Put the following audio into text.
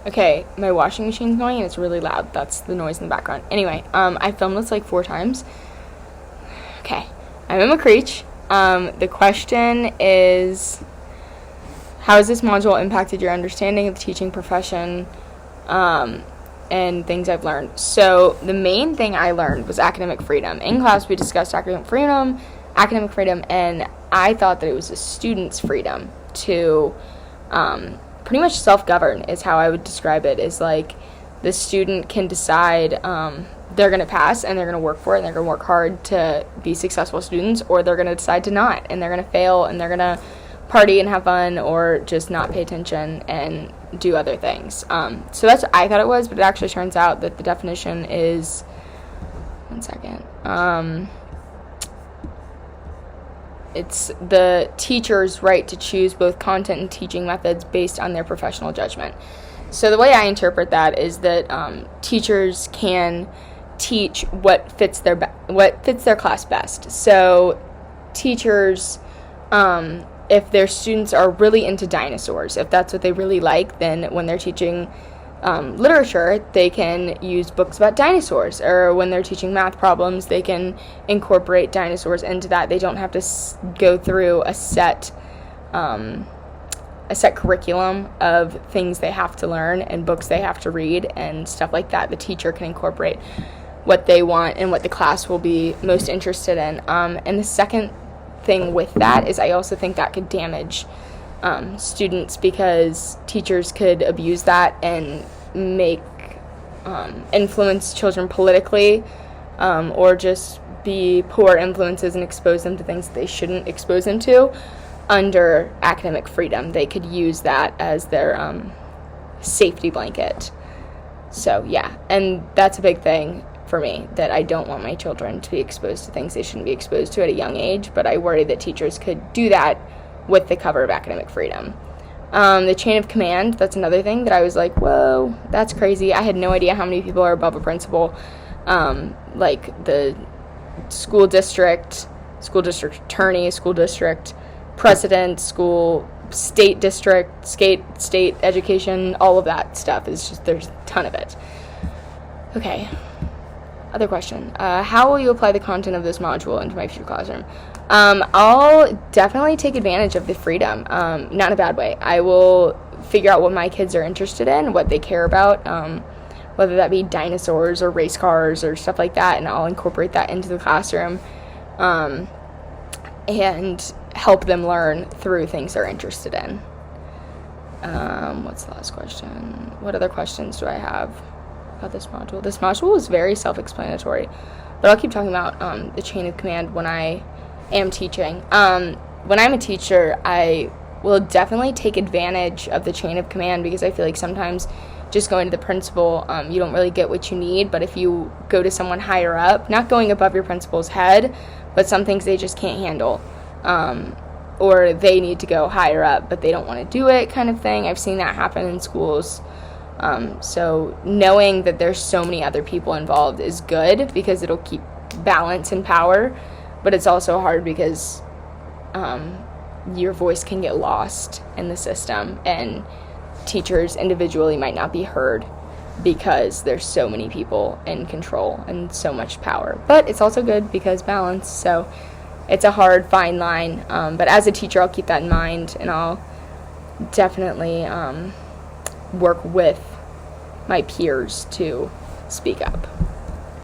Okay, my washing machine's going and it's really loud. That's the noise in the background. Anyway, I filmed this like 4 times. Okay, I'm Emma Creech. The question is, how has this module impacted your understanding of the teaching profession and things I've learned? So the main thing I learned was academic freedom. In class, we discussed academic freedom, and I thought that it was a student's freedom to pretty much self-govern is how I would describe it, is like the student can decide they're going to pass and they're going to work for it and they're going to work hard to be successful students, or they're going to decide to not and they're going to fail and they're going to party and have fun or just not pay attention and do other things. So that's what I thought it was, but it actually turns out that the definition is, one second, it's the teacher's right to choose both content and teaching methods based on their professional judgment. So the way I interpret that is that teachers can teach what fits their class best. So teachers, if their students are really into dinosaurs, if that's what they really like, then when they're teaching literature, they can use books about dinosaurs, or when they're teaching math problems, they can incorporate dinosaurs into that. They don't have to go through a set curriculum of things they have to learn and books they have to read and stuff like that. The teacher can incorporate what they want and what the class will be most interested in. And the second thing with that is I also think that could damage students, because teachers could abuse that and make influence children politically, or just be poor influences and expose them to things they shouldn't expose them to under academic freedom. They could use that as their safety blanket. So yeah, and that's a big thing for me, that I don't want my children to be exposed to things they shouldn't be exposed to at a young age, but I worry that teachers could do that with the cover of academic freedom. The chain of command, that's another thing that I was like, whoa, that's crazy. I had no idea how many people are above a principal. Like the school district attorney, school district president, state district, state education, all of that stuff is just, there's a ton of it. Okay. Other question. How will you apply the content of this module into my future classroom? I'll definitely take advantage of the freedom, not in a bad way. I will figure out what my kids are interested in, what they care about, whether that be dinosaurs or race cars or stuff like that, and I'll incorporate that into the classroom and help them learn through things they're interested in. What's the last question? What other questions do I have about this module? This module is very self-explanatory, but I'll keep talking about the chain of command when I am teaching. When I'm a teacher, I will definitely take advantage of the chain of command, because I feel like sometimes just going to the principal, you don't really get what you need. But if you go to someone higher up, not going above your principal's head, but some things they just can't handle, or they need to go higher up but they don't want to do it, kind of thing. I've seen that happen in schools. So knowing that there's so many other people involved is good, because it'll keep balance and power, but it's also hard because your voice can get lost in the system, and teachers individually might not be heard because there's so many people in control and so much power. But it's also good because balance, so it's a hard fine line, but as a teacher I'll keep that in mind, and I'll definitely work with my peers to speak up.